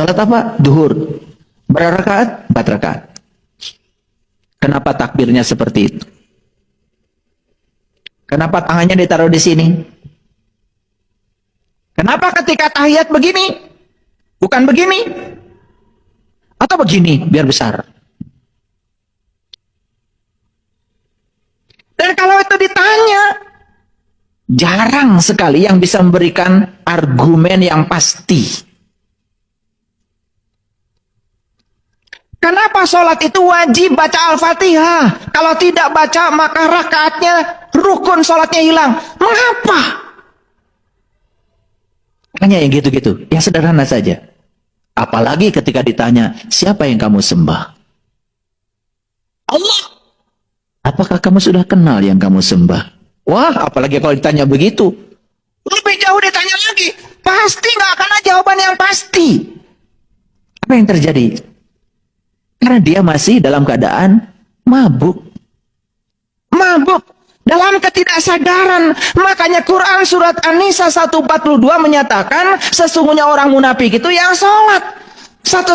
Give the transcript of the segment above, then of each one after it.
Salat apa? Duhur. Berapa rakaat? 4 rakaat. Kenapa takbirnya seperti itu? Kenapa tangannya ditaruh di sini? Kenapa ketika tahiyat begini? Bukan begini? Atau begini, biar besar? Dan kalau itu ditanya, jarang sekali yang bisa memberikan argumen yang pasti. Kenapa sholat itu wajib baca Al-Fatihah? Kalau tidak baca, maka rakaatnya rukun sholatnya hilang. Mengapa? Hanya yang gitu-gitu, yang sederhana saja. Apalagi ketika ditanya, siapa yang kamu sembah? Allah. Apakah kamu sudah kenal yang kamu sembah? Wah, apalagi kalau ditanya begitu. Lebih jauh ditanya lagi. Pasti nggak akan ada jawaban yang pasti. Apa yang terjadi? Karena dia masih dalam keadaan mabuk. Mabuk. Dalam ketidaksadaran. Makanya Quran surat An-Nisa 142 menyatakan sesungguhnya orang munafik itu yang sholat. Satu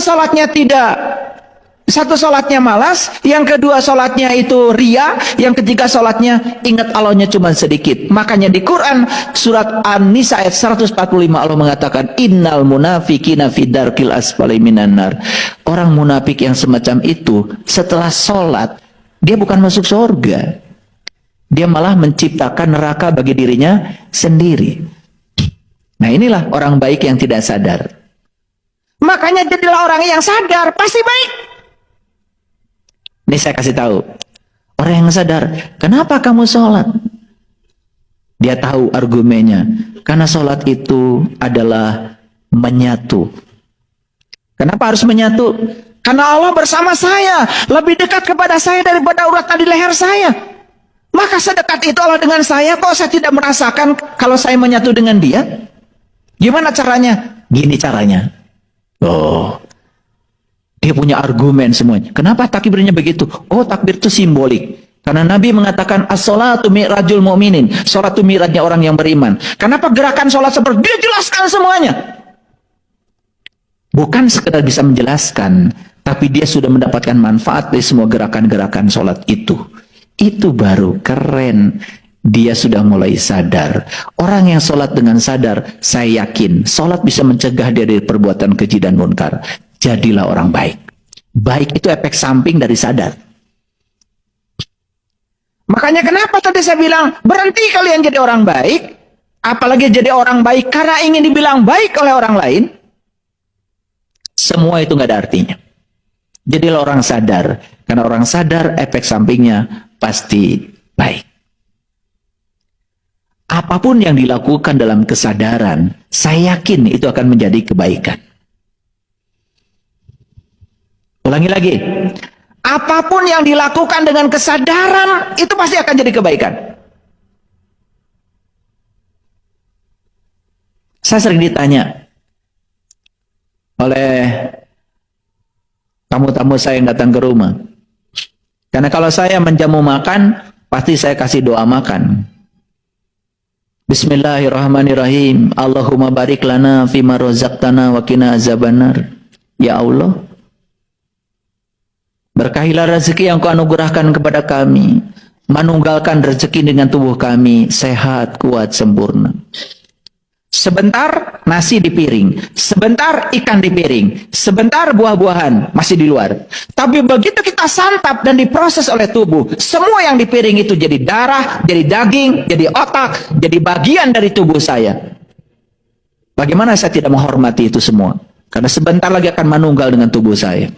sholatnya malas, yang kedua sholatnya itu ria, yang ketiga sholatnya ingat Allahnya cuma sedikit. Makanya di Quran surat An-Nisa ayat 145 Allah mengatakan innal munafiqina fi darkil asfali minan nar. Orang munafik yang semacam itu setelah sholat dia bukan masuk surga, dia malah menciptakan neraka bagi dirinya sendiri. Nah, inilah orang baik yang tidak sadar. Makanya jadilah orang yang sadar pasti baik. Ini saya kasih tahu, orang yang sadar, kenapa kamu sholat? Dia tahu argumennya, karena sholat itu adalah menyatu. Kenapa harus menyatu? Karena Allah bersama saya, lebih dekat kepada saya daripada urat di leher saya. Maka sedekat itu Allah dengan saya, kok saya tidak merasakan kalau saya menyatu dengan dia? Gimana caranya? Gini caranya. Oh, dia punya argumen semuanya. Kenapa takbirnya begitu? Oh, takbir itu simbolik. Karena Nabi mengatakan as-sholatu mi'rajul mu'minin. Sholat itu mi'rajnya orang yang beriman. Kenapa gerakan sholat seperti dia jelaskan semuanya? Bukan sekedar bisa menjelaskan, tapi dia sudah mendapatkan manfaat dari semua gerakan-gerakan sholat itu. Itu baru keren. Dia sudah mulai sadar. Orang yang sholat dengan sadar, saya yakin sholat bisa mencegah dia dari perbuatan keji dan munkar. Jadilah orang baik. Baik itu efek samping dari sadar. Makanya kenapa tadi saya bilang, berhenti kalian jadi orang baik, apalagi jadi orang baik karena ingin dibilang baik oleh orang lain. Semua itu nggak ada artinya. Jadilah orang sadar, karena orang sadar efek sampingnya pasti baik. Apapun yang dilakukan dalam kesadaran, saya yakin itu akan menjadi kebaikan. Ulangi lagi. Apapun yang dilakukan dengan kesadaran, itu pasti akan jadi kebaikan. Saya sering ditanya oleh tamu-tamu saya yang datang ke rumah. Karena kalau saya menjamu makan, pasti saya kasih doa makan. Bismillahirrahmanirrahim. Allahumma barik lana fima razaqtana wa qina azabannar. Ya Allah, berkahilah rezeki yang Kau anugerahkan kepada kami. Manunggalkan rezeki dengan tubuh kami sehat, kuat, sempurna. Sebentar nasi di piring, sebentar ikan di piring, sebentar buah-buahan masih di luar. Tapi begitu kita santap dan diproses oleh tubuh, semua yang di piring itu jadi darah, jadi daging, jadi otak, jadi bagian dari tubuh saya. Bagaimana saya tidak menghormati itu semua? Karena sebentar lagi akan manunggal dengan tubuh saya.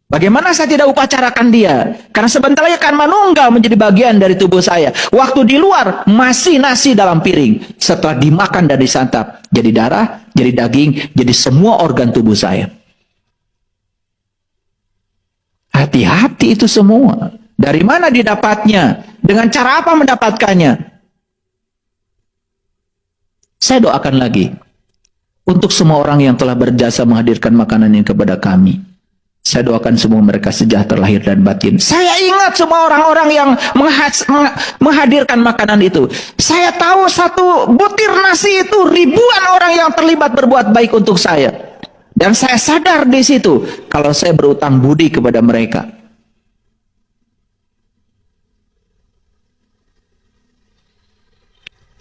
Bagaimana saya tidak upacarakan dia? Karena sebentar lagi akan manunggal menjadi bagian dari tubuh saya. Waktu di luar, masih nasi dalam piring. Setelah dimakan dan disantap, jadi darah, jadi daging, jadi semua organ tubuh saya. Hati-hati itu semua. Dari mana didapatnya? Dengan cara apa mendapatkannya? Saya doakan lagi. Untuk semua orang yang telah berjasa menghadirkan makanan ini kepada kami. Saya doakan semua mereka sejahtera lahir dan batin. Saya ingat semua orang-orang yang menghadirkan makanan itu. Saya tahu satu butir nasi itu ribuan orang yang terlibat berbuat baik untuk saya. Dan saya sadar di situ kalau saya berutang budi kepada mereka.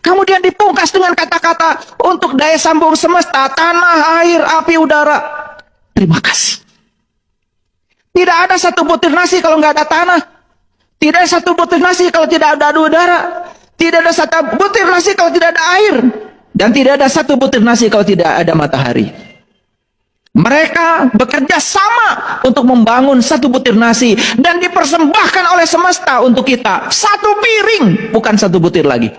Kemudian dipungkas dengan kata-kata untuk daya sambung semesta, tanah, air, api, udara. Terima kasih. Tidak ada satu butir nasi kalau nggak ada tanah. Tidak ada satu butir nasi kalau tidak ada udara. Tidak ada satu butir nasi kalau tidak ada air. Dan tidak ada satu butir nasi kalau tidak ada matahari. Mereka bekerja sama untuk membangun satu butir nasi. Dan dipersembahkan oleh semesta untuk kita. Satu piring, bukan satu butir lagi.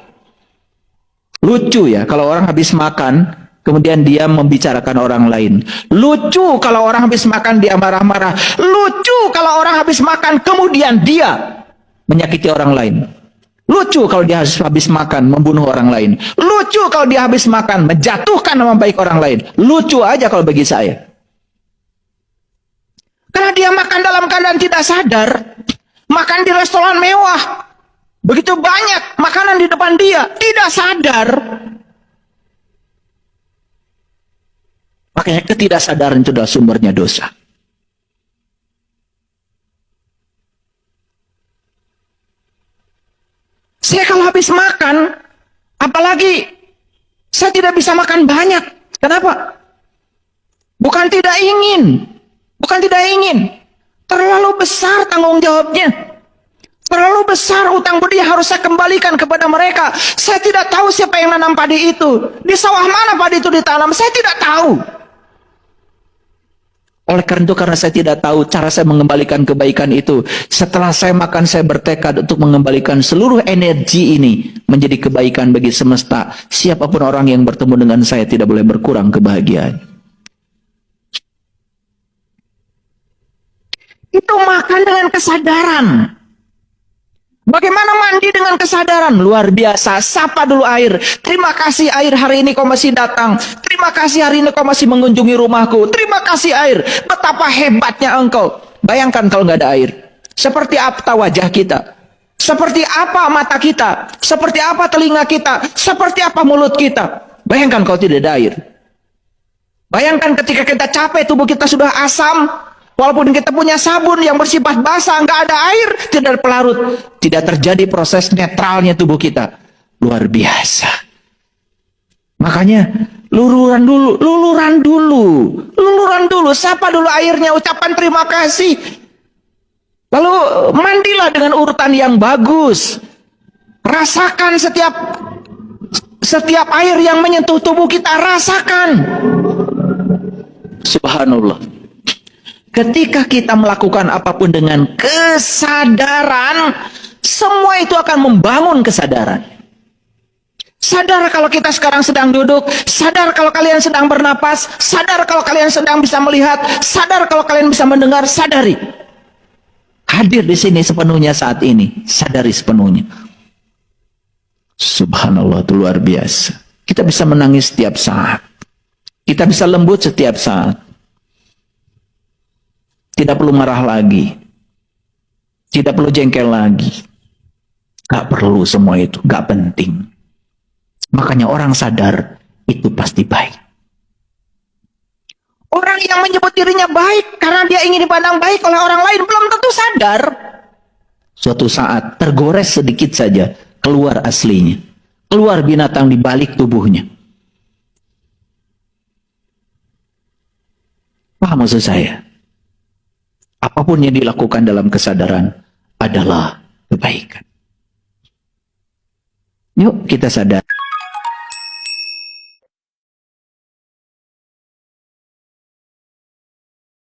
Lucu ya, kalau orang habis makan kemudian dia membicarakan orang lain. Lucu kalau orang habis makan dia marah-marah. Lucu kalau orang habis makan kemudian dia menyakiti orang lain. Lucu kalau dia habis makan membunuh orang lain. Lucu kalau dia habis makan menjatuhkan nama baik orang lain. Lucu aja kalau bagi saya. Karena dia makan dalam keadaan tidak sadar. Makan di restoran mewah. Begitu banyak makanan di depan dia. Tidak sadar. Makanya ketidaksadaran itu adalah sumbernya dosa. Saya kalau habis makan, apalagi saya tidak bisa makan banyak. Kenapa? Bukan tidak ingin. Bukan tidak ingin. Terlalu besar tanggung jawabnya. Terlalu besar utang budi yang harus saya kembalikan kepada mereka. Saya tidak tahu siapa yang nanam padi itu. Di sawah mana padi itu ditanam, saya tidak tahu. Oleh karena itu, karena saya tidak tahu cara saya mengembalikan kebaikan itu, setelah saya makan, saya bertekad untuk mengembalikan seluruh energi ini menjadi kebaikan bagi semesta. Siapapun orang yang bertemu dengan saya tidak boleh berkurang kebahagiaan. Itu makan dengan kesadaran. Bagaimana mandi dengan kesadaran? Luar biasa. Sapa dulu air. Terima kasih air, hari ini kau masih datang. Terima kasih hari ini kau masih mengunjungi rumahku. Terima kasih air. Betapa hebatnya engkau. Bayangkan kalau nggak ada air. Seperti apa wajah kita? Seperti apa mata kita? Seperti apa telinga kita? Seperti apa mulut kita? Bayangkan kalau tidak ada air. Bayangkan ketika kita capek, tubuh kita sudah asam. Walaupun kita punya sabun yang bersifat basah, nggak ada air, tidak ada pelarut, tidak terjadi proses netralnya tubuh kita. Luar biasa. Makanya luluran dulu, sapa dulu airnya, ucapan terima kasih. Lalu mandilah dengan urutan yang bagus. Rasakan setiap air yang menyentuh tubuh kita, rasakan. Subhanallah. Ketika kita melakukan apapun dengan kesadaran, semua itu akan membangun kesadaran. Sadar kalau kita sekarang sedang duduk, sadar kalau kalian sedang bernapas, sadar kalau kalian sedang bisa melihat, sadar kalau kalian bisa mendengar, sadari. Hadir di sini sepenuhnya saat ini, sadari sepenuhnya. Subhanallah, itu luar biasa. Kita bisa menangis setiap saat. Kita bisa lembut setiap saat. Tidak perlu marah lagi. Tidak perlu jengkel lagi. Gak perlu semua itu. Gak penting. Makanya orang sadar itu pasti baik. Orang yang menyebut dirinya baik karena dia ingin dipandang baik oleh orang lain belum tentu sadar. Suatu saat tergores sedikit saja. Keluar aslinya. Keluar binatang di balik tubuhnya. Paham maksud saya? Apapun yang dilakukan dalam kesadaran adalah kebaikan. Yuk kita sadar.